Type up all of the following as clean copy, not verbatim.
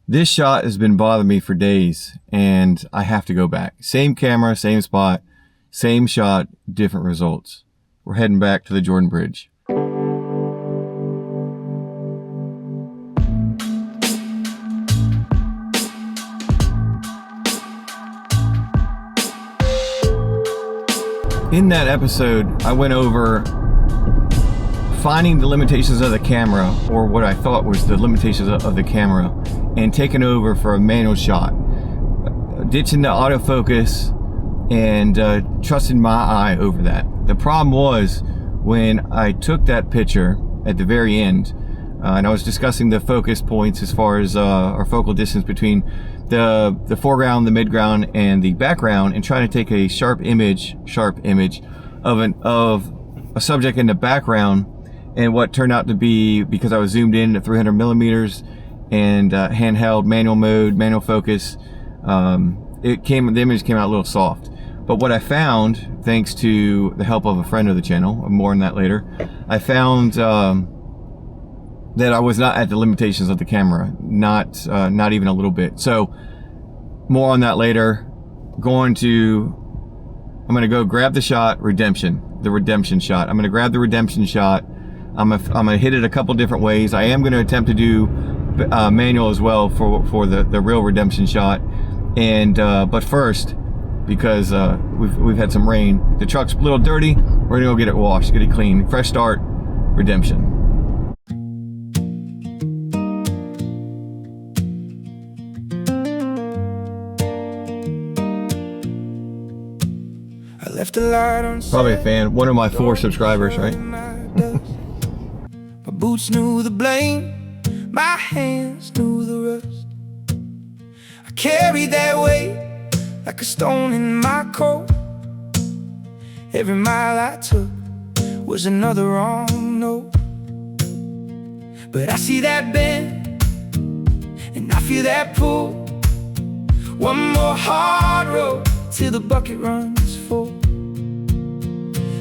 This shot has been bothering me for days, and I have to go back. Same camera, same spot, same shot, different results. We're heading back to the Jordan Bridge. In that episode, I went over finding the limitations of the camera, or what I thought was the limitations of the camera, and taking over for a manual shot. Ditching the autofocus and trusting my eye over that. The problem was when I took that picture at the very end, and I was discussing the focus points as far as our focal distance between the foreground, the midground, and the background, and trying to take a sharp image of a subject in the background. And what turned out to be, because I was zoomed in at 300 millimeters and handheld, manual mode, manual focus, the image came out a little soft. But what I found, thanks to the help of a friend of the channel, more on that later, I found that I was not at the limitations of the camera, not even a little bit. So more on that later. I'm gonna go grab the shot, the redemption shot. I'm gonna grab the redemption shot. I'm gonna hit it a couple different ways. I am gonna attempt to do manual as well for the real redemption shot. And but first, because we've had some rain, the truck's a little dirty. We're gonna go get it washed, get it clean. Fresh start, redemption. I left a light on. Probably a fan. One of my 4 subscribers, right? My boots knew the blame, my hands knew the rust. I carried that weight like a stone in my coat. Every mile I took was another wrong note. But I see that bend and I feel that pull. One more hard road till the bucket runs full.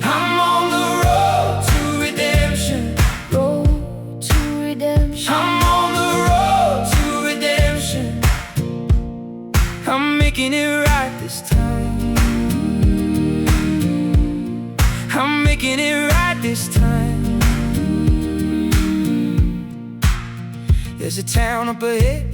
I'm on the road to redemption. Road to redemption. I'm on the road to redemption. I'm making it right this time. I'm making it right this time. There's a town up ahead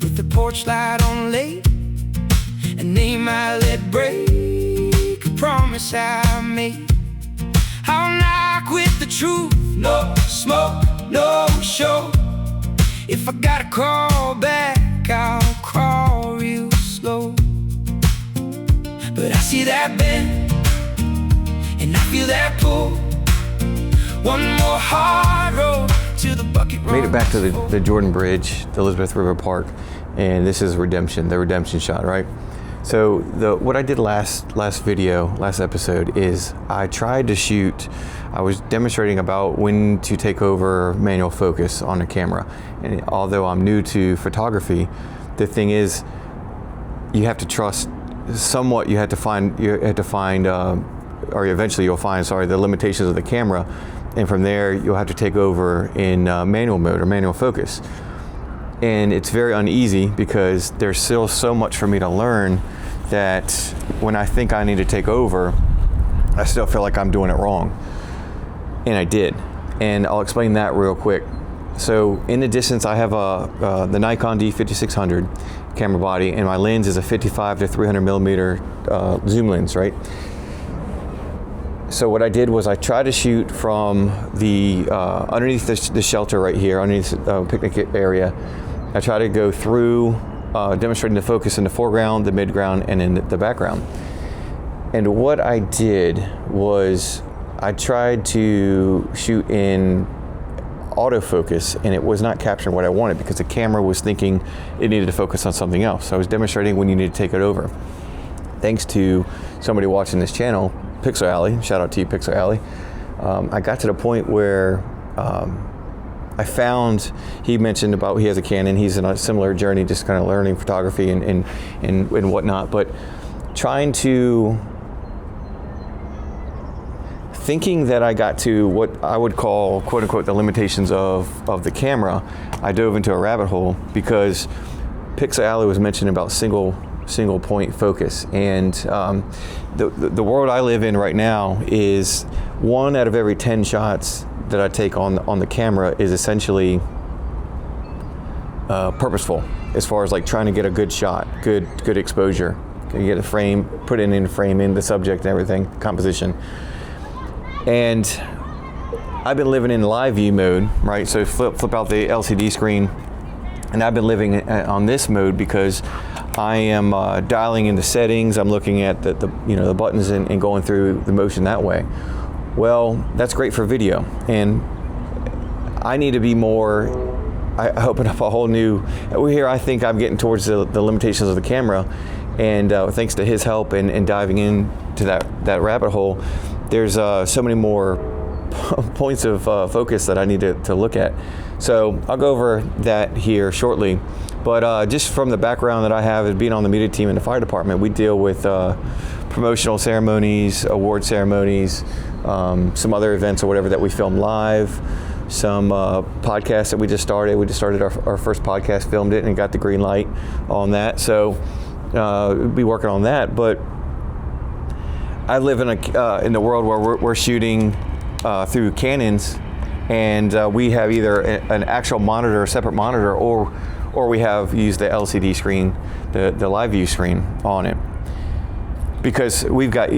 with the porch light on late, a name I let break, a promise I made. I'll knock with the truth, no smoke, no show. If I gotta crawl back, I'll crawl real slow. But I see that bend and I feel that pull. One more hard road to the bucket run. Made it back to the Jordan Bridge, the Elizabeth River Park, and this is redemption, the redemption shot, right? So what I did last episode is I tried to shoot. I was demonstrating about when to take over manual focus on a camera, and although I'm new to photography, the thing is, you have to trust somewhat. You have to find, or eventually you'll find, the limitations of the camera, and from there you'll have to take over in manual mode or manual focus. And it's very uneasy because there's still so much for me to learn that when I think I need to take over, I still feel like I'm doing it wrong. And I did. And I'll explain that real quick. So in the distance, I have the Nikon D5600 camera body, and my lens is a 55 to 300 millimeter zoom lens, right? So what I did was I tried to shoot from the underneath the shelter right here, underneath the picnic area. I tried to go through, demonstrating the focus in the foreground, the midground, and in the background. And what I did was I tried to shoot in autofocus, and it was not capturing what I wanted because the camera was thinking it needed to focus on something else. So I was demonstrating when you need to take it over. Thanks to somebody watching this channel, Pixel Alley, shout out to you, Pixel Alley. I got to the point where I found, he mentioned about he has a Canon, he's in a similar journey, just kind of learning photography and whatnot, but thinking that I got to what I would call, quote unquote, the limitations of the camera, I dove into a rabbit hole because Pixel Alley was mentioning about single point focus, and the world I live in right now is 1 out of every 10 shots that I take on the camera is essentially purposeful, as far as like trying to get a good shot, good exposure. You get a frame, put it in frame, in the subject and everything, composition. And I've been living in live view mode, right? So flip out the LCD screen, and I've been living on this mode because I am dialing into settings. I'm looking at the buttons and going through the motion that way. Well, that's great for video, and I need to be more. I open up a whole new. Here, I think I'm getting towards the limitations of the camera, and thanks to his help and diving into that rabbit hole, there's so many more points of focus that I need to look at. So I'll go over that here shortly. But just from the background that I have as being on the media team in the fire department, we deal with promotional ceremonies, award ceremonies, some other events or whatever that we film live, some podcasts that we just started. We just started our first podcast, filmed it, and got the green light on that. So we'll be working on that. But I live in the world where we're shooting through Canons, and we have either an actual monitor, a separate monitor, or we have used the LCD screen, the live view screen on it, because we've got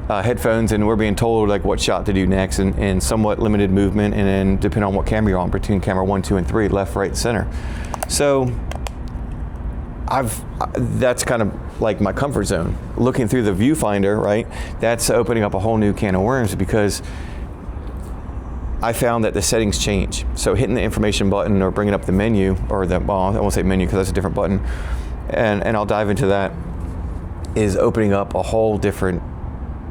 headphones and we're being told like what shot to do next, and somewhat limited movement, and then depending on what camera you're on, between camera 1, 2, and 3, left, right, center. So that's kind of like my comfort zone. Looking through the viewfinder, right? That's opening up a whole new can of worms, because I found that the settings change. So hitting the information button or bringing up the menu, or I won't say menu because that's a different button, and I'll dive into that, is opening up a whole different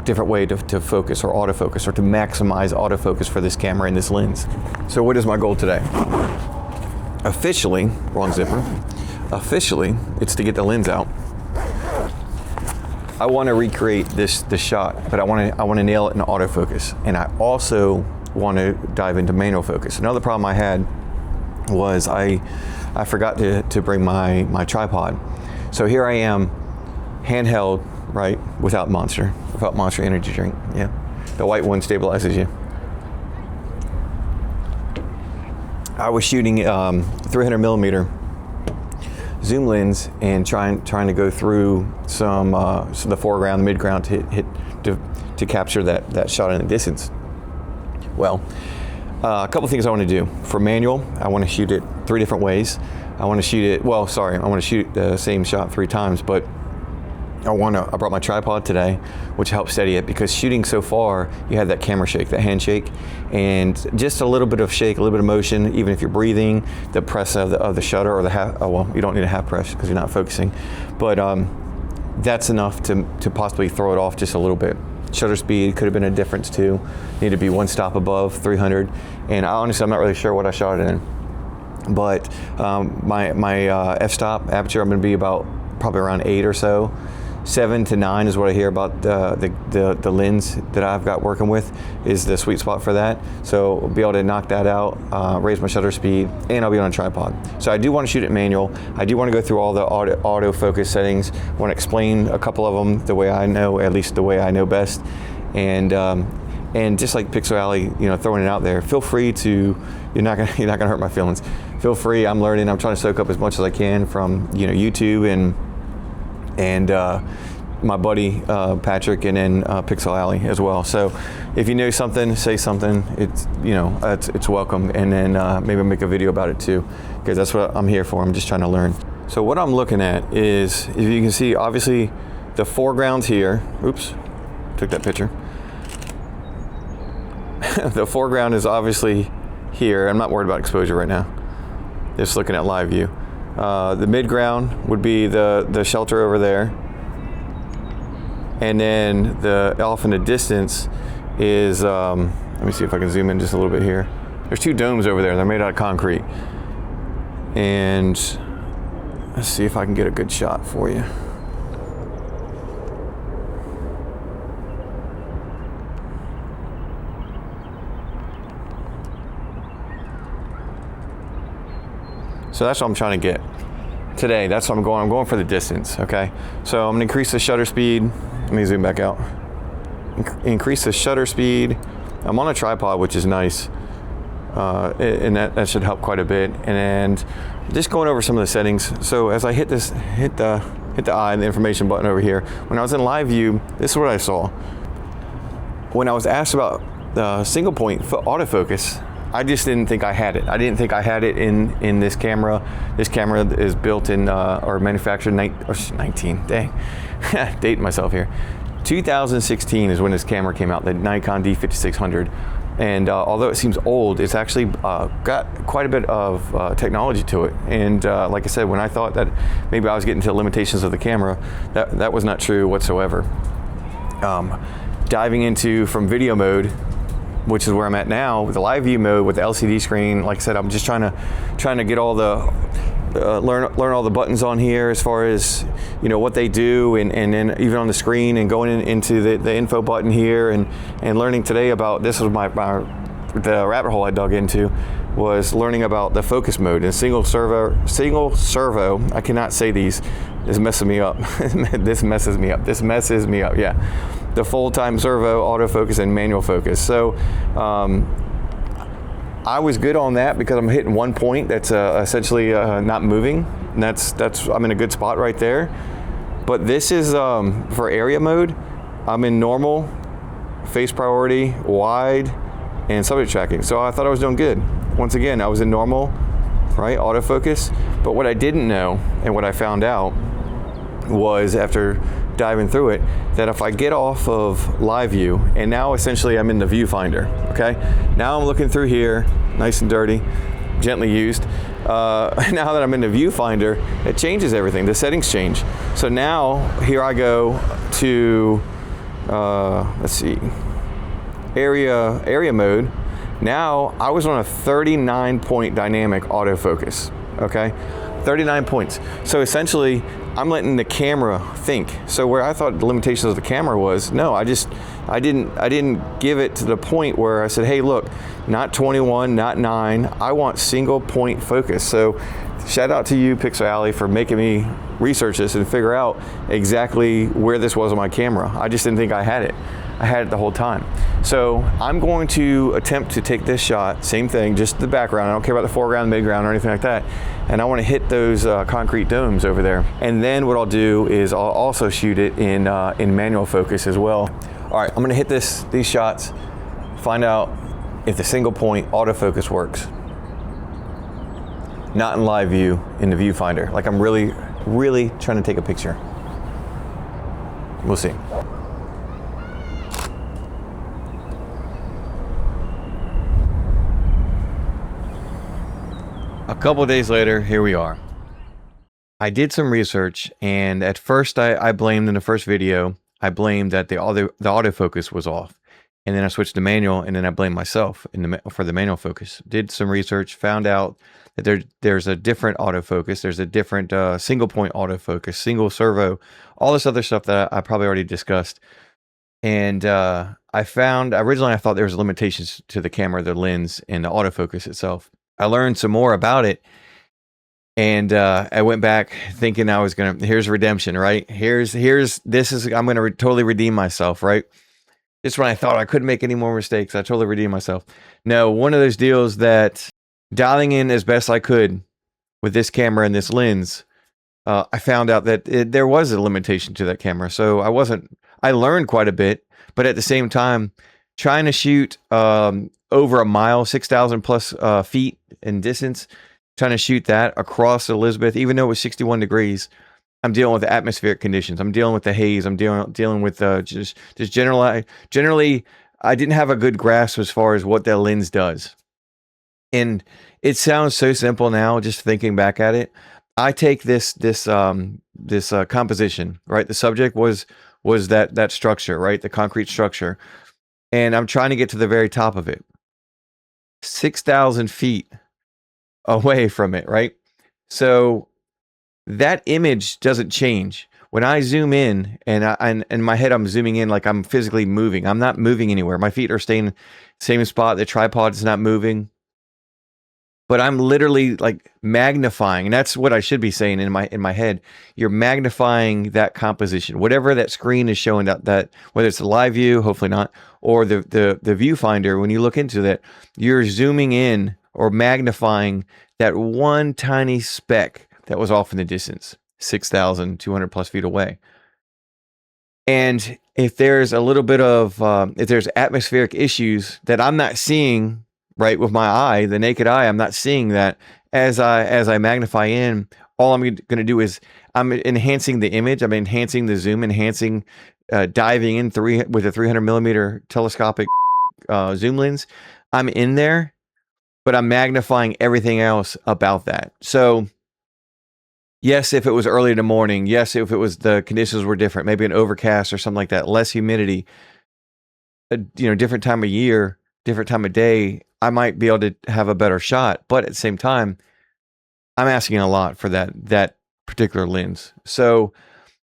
way to focus or autofocus, or to maximize autofocus for this camera and this lens. So what is my goal today? Officially, wrong zipper. Officially, it's to get the lens out. I want to recreate this shot, but I want to nail it in autofocus, and I also want to dive into manual focus. Another problem I had was I forgot to bring my tripod. So here I am, handheld, right, without Monster energy drink. Yeah, the white one stabilizes you. I was shooting 300 millimeter zoom lens and trying to go through some the foreground, the midground to capture that shot in the distance. Well, a couple things I want to do. For manual, I want to shoot it 3 different ways. I want to shoot the same shot 3 times, but I brought my tripod today, which helps steady it, because shooting so far, you have that camera shake, that handshake, and just a little bit of shake, a little bit of motion, even if you're breathing, the press of the shutter, or the half, you don't need a half press because you're not focusing, but that's enough to possibly throw it off just a little bit. Shutter speed could have been a difference too. Need to be 1 stop above 300, and honestly, I'm not really sure what I shot it in, but my f-stop aperture, I'm going to be probably around 8 or so. 7 to 9 is what I hear about the lens that I've got working with is the sweet spot for that. So I'll be able to knock that out, raise my shutter speed, and I'll be on a tripod. So I do want to shoot it manual. I do want to go through all the auto focus settings. I want to explain a couple of them the way I know, at least the way I know best. And just like Pixel Alley, throwing it out there, feel free to. You're not gonna hurt my feelings. Feel free. I'm learning. I'm trying to soak up as much as I can from YouTube and my buddy Patrick, and then Pixel Alley as well. So if you know something, say something. It's welcome, and then maybe make a video about it too, because that's what I'm here for. I'm just trying to learn. So what I'm looking at is, if you can see, obviously the foreground's here. Oops, took that picture. The foreground is obviously here. I'm not worried about exposure right now. Just looking at live view. The midground would be the shelter over there, and then the off in the distance is let me see if I can zoom in just a little bit here. There's 2 domes over there. They're made out of concrete, and let's see if I can get a good shot for you. So that's what I'm trying to get. today. That's what I'm going. I'm going for the distance. Okay. So I'm gonna increase the shutter speed. Let me zoom back out. Increase the shutter speed. I'm on a tripod, which is nice. And that should help quite a bit. And just going over some of the settings. So as I hit the eye and the information button over here, when I was in live view, this is what I saw. When I was asked about the single point autofocus, I just didn't think I had it. I didn't think I had it in this camera. This camera is built in or manufactured 19. Dang, dating myself here. 2016 is when this camera came out, the Nikon D5600. And although it seems old, it's actually got quite a bit of technology to it. And like I said, when I thought that maybe I was getting to the limitations of the camera, that was not true whatsoever. Diving into from video mode, which is where I'm at now, with the live view mode with the LCD screen. Like I said, I'm just trying to get all the learn all the buttons on here as far as what they do, and then even on the screen, and going into the info button here, and learning today about this was the rabbit hole I dug into, was learning about the focus mode and single servo. I cannot say these. This messes me up. This messes me up. Yeah. The full-time servo, autofocus, and manual focus. So I was good on that because I'm hitting one point that's essentially not moving, and that's I'm in a good spot right there. But this is for area mode. I'm in normal, face priority, wide, and subject tracking. So I thought I was doing good. Once again, I was in normal, right, autofocus. But what I didn't know, and what I found out, was after diving through it, that if I get off of live view, and now essentially I'm in the viewfinder, okay? Now I'm looking through here, nice and dirty, gently used. Now that I'm in the viewfinder, it changes everything. The settings change. So now here I go to, let's see, area mode. Now I was on a 39-point dynamic autofocus, okay? 39 points. So essentially, I'm letting the camera think. So where I thought the limitations of the camera was, no, I didn't give it to the point where I said, hey, look, not 21, not 9. I want single point focus. So shout out to you, Pixel Alley, for making me research this and figure out exactly where this was on my camera. I just didn't think I had it. I had it the whole time. So I'm going to attempt to take this shot, same thing, just the background. I don't care about the foreground, midground, or anything like that. And I want to hit those concrete domes over there. And then what I'll do is I'll also shoot it in manual focus as well. All right, I'm going to hit these shots, find out if the single point autofocus works. Not in live view, in the viewfinder. Like I'm really, really trying to take a picture. We'll see. A couple days later, here we are. I did some research, and at first I blamed in the first video, I blamed that the autofocus was off. And then I switched to manual, and then I blamed myself for the manual focus. Did some research, found out that there's a different autofocus, there's a different single point autofocus, single servo, all this other stuff that I probably already discussed. And I found, originally I thought there was limitations to the camera, the lens, and the autofocus itself. I learned some more about it, and I went back thinking I was here's redemption, right? I'm gonna totally redeem myself, right? Just when I thought I couldn't make any more mistakes, I totally redeemed myself. No, one of those deals that dialing in as best I could with this camera and this lens, I found out that there was a limitation to that camera. So I learned quite a bit, but at the same time, trying to shoot over a mile, 6,000 plus feet in distance, trying to shoot that across Elizabeth, even though it was 61 degrees, I'm dealing with the atmospheric conditions. I'm dealing with the haze. I'm dealing with just generally, I didn't have a good grasp as far as what that lens does. And it sounds so simple now, just thinking back at it. I take this composition, right? The subject was that structure, right? The concrete structure. And I'm trying to get to the very top of it. 6,000 feet away from it, right? So that image doesn't change. When I zoom in, and in my head I'm zooming in like I'm physically moving. I'm not moving anywhere. My feet are staying same spot. The tripod is not moving. but I'm literally like magnifying, and that's what I should be saying in my head. You're magnifying that composition, whatever that screen is showing, that whether it's the live view, hopefully not, or the viewfinder. When you look into that, you're zooming in or magnifying that one tiny speck that was off in the distance, 6,200 plus feet away. And if there's a little bit of if there's atmospheric issues that I'm not seeing right with my eye, the naked eye, I'm not seeing that. As I magnify in, all I'm going to do is I'm enhancing the image. I'm enhancing the zoom, enhancing, diving in with a 300 millimeter telescopic zoom lens. I'm in there, but I'm magnifying everything else about that. So yes, if it was early in the morning, yes, if it was the conditions were different, maybe an overcast or something like that, less humidity, different time of year, different time of day, I might be able to have a better shot. But at the same time, I'm asking a lot for that particular lens. So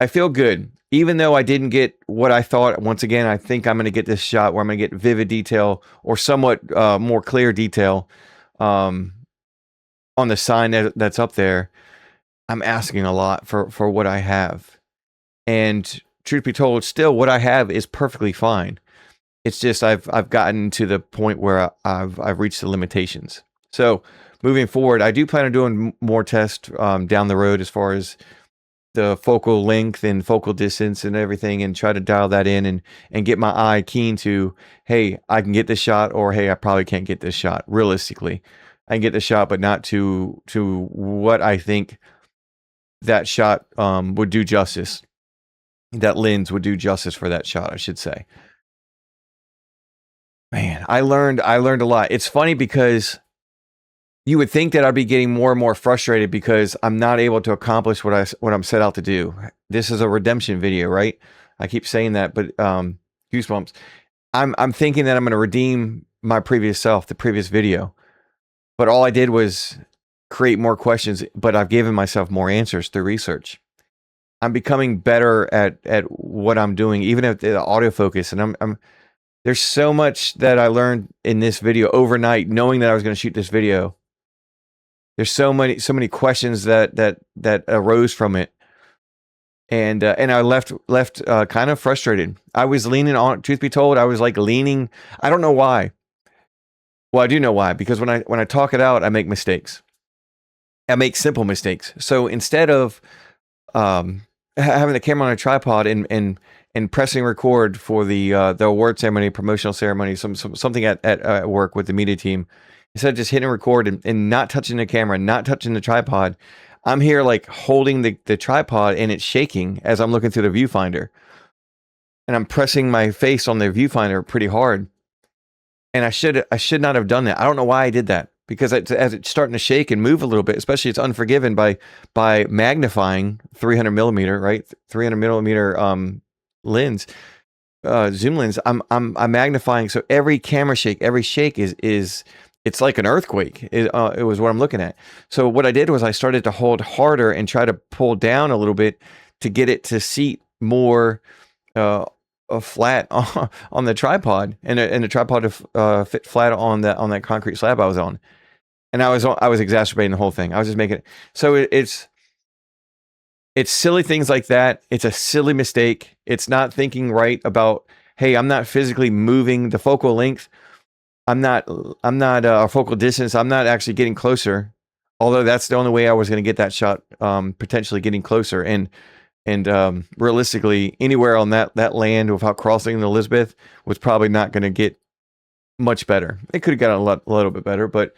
I feel good. Even though I didn't get what I thought, once again, I think I'm going to get this shot where I'm going to get vivid detail or somewhat more clear detail on the sign that's up there. I'm asking a lot for what I have. And truth be told, still what I have is perfectly fine. It's just I've gotten to the point where I've reached the limitations. So moving forward, I do plan on doing more tests down the road as far as the focal length and focal distance and everything, and try to dial that in and get my eye keen to, hey, I can get this shot, or hey, I probably can't get this shot. Realistically, I can get the shot, but not to what I think that shot would do justice. That lens would do justice for that shot, I should say. Man, I learned a lot. It's funny because you would think that I'd be getting more and more frustrated because I'm not able to accomplish what I'm set out to do. This is a redemption video, right? I keep saying that, but goosebumps. I'm thinking that I'm going to redeem my previous self, the previous video, but all I did was create more questions. But I've given myself more answers through research. I'm becoming better at what I'm doing, even at the autofocus, and I'm there's so much that I learned in this video overnight, knowing that I was going to shoot this video. There's so many questions that arose from it, and I left kind of frustrated. I was leaning on. Truth be told, I was like leaning. I don't know why. Well, I do know why, because when I talk it out, I make mistakes. I make simple mistakes. So instead of having the camera on a tripod and pressing record for the award ceremony, promotional ceremony, something at work with the media team, instead of just hitting record and not touching the camera, not touching the tripod, I'm here like holding the tripod and it's shaking as I'm looking through the viewfinder. And I'm pressing my face on the viewfinder pretty hard. And I should not have done that. I don't know why I did that, because as it's starting to shake and move a little bit, especially it's unforgiven by magnifying 300 millimeter, right? 300 millimeter lens, zoom lens. I'm magnifying, so every camera shake, every shake is it's like an earthquake. It was what I'm looking at. So what I did was I started to hold harder and try to pull down a little bit to get it to seat more flat on the tripod, and the tripod to fit flat on that concrete slab I was on. And I was exacerbating the whole thing. I was just making it. So it's silly things like that. It's a silly mistake. It's not thinking right about, hey, I'm not physically moving the focal length. I'm not focal distance. I'm not actually getting closer. Although that's the only way I was going to get that shot, potentially getting closer. And realistically, anywhere on that land without crossing the Elizabeth was probably not going to get much better. It could have gotten a little bit better, but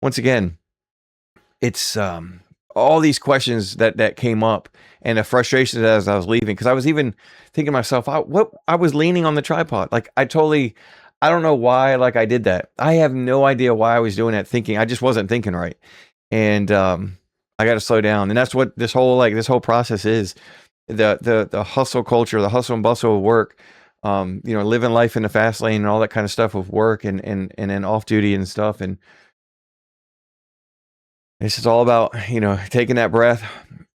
once again, it's all these questions that came up, and the frustration as I was leaving, because I was even thinking to myself, I was leaning on the tripod. Like I don't know why, like I did that. I have no idea why I was doing that thinking. I just wasn't thinking right. And I got to slow down. And that's what this whole process is. The hustle culture, the hustle and bustle of work, living life in the fast lane and all that kind of stuff with work and then off duty and stuff. And this is all about, taking that breath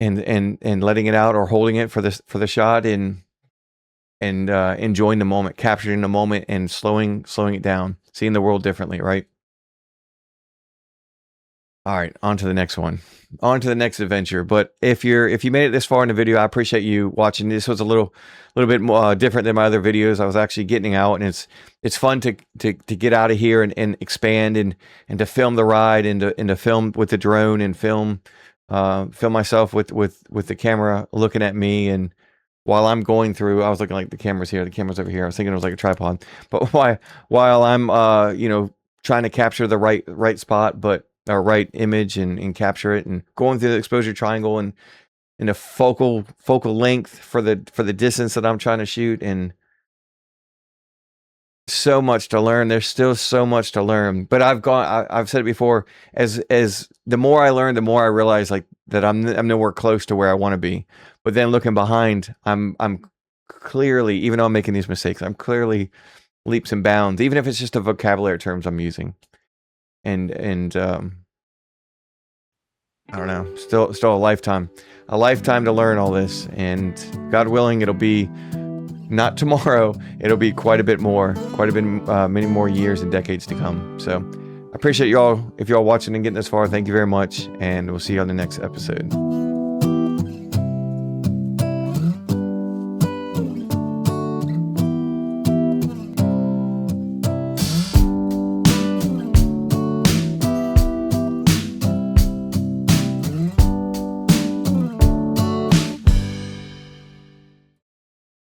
and letting it out, or holding it for the shot, and enjoying the moment, capturing the moment, and slowing it down, seeing the world differently, right? All right, on to the next one. On to the next adventure. But if you made it this far in the video, I appreciate you watching. This was a little bit more different than my other videos. I was actually getting out, and it's fun to get out of here and expand and to film the ride and to film with the drone and film myself with the camera looking at me. And while I'm going through, I was looking like the camera's here, the camera's over here. I was thinking it was like a tripod. But while I'm trying to capture the right spot, but or right image and capture it, and going through the exposure triangle and in a focal length for the distance that I'm trying to shoot, and so much to learn. There's still so much to learn, but I've said it before, as the more I learn, the more I realize like that I'm nowhere close to where I want to be. But then looking behind, I'm clearly, even though I'm making these mistakes, I'm clearly leaps and bounds, even if it's just the vocabulary terms I'm using. And I don't know, still a lifetime to learn all this, and God willing, it'll be not tomorrow, it'll be quite a bit many more years and decades to come. So I appreciate y'all, if y'all watching and getting this far, thank you very much, and we'll see you on the next episode.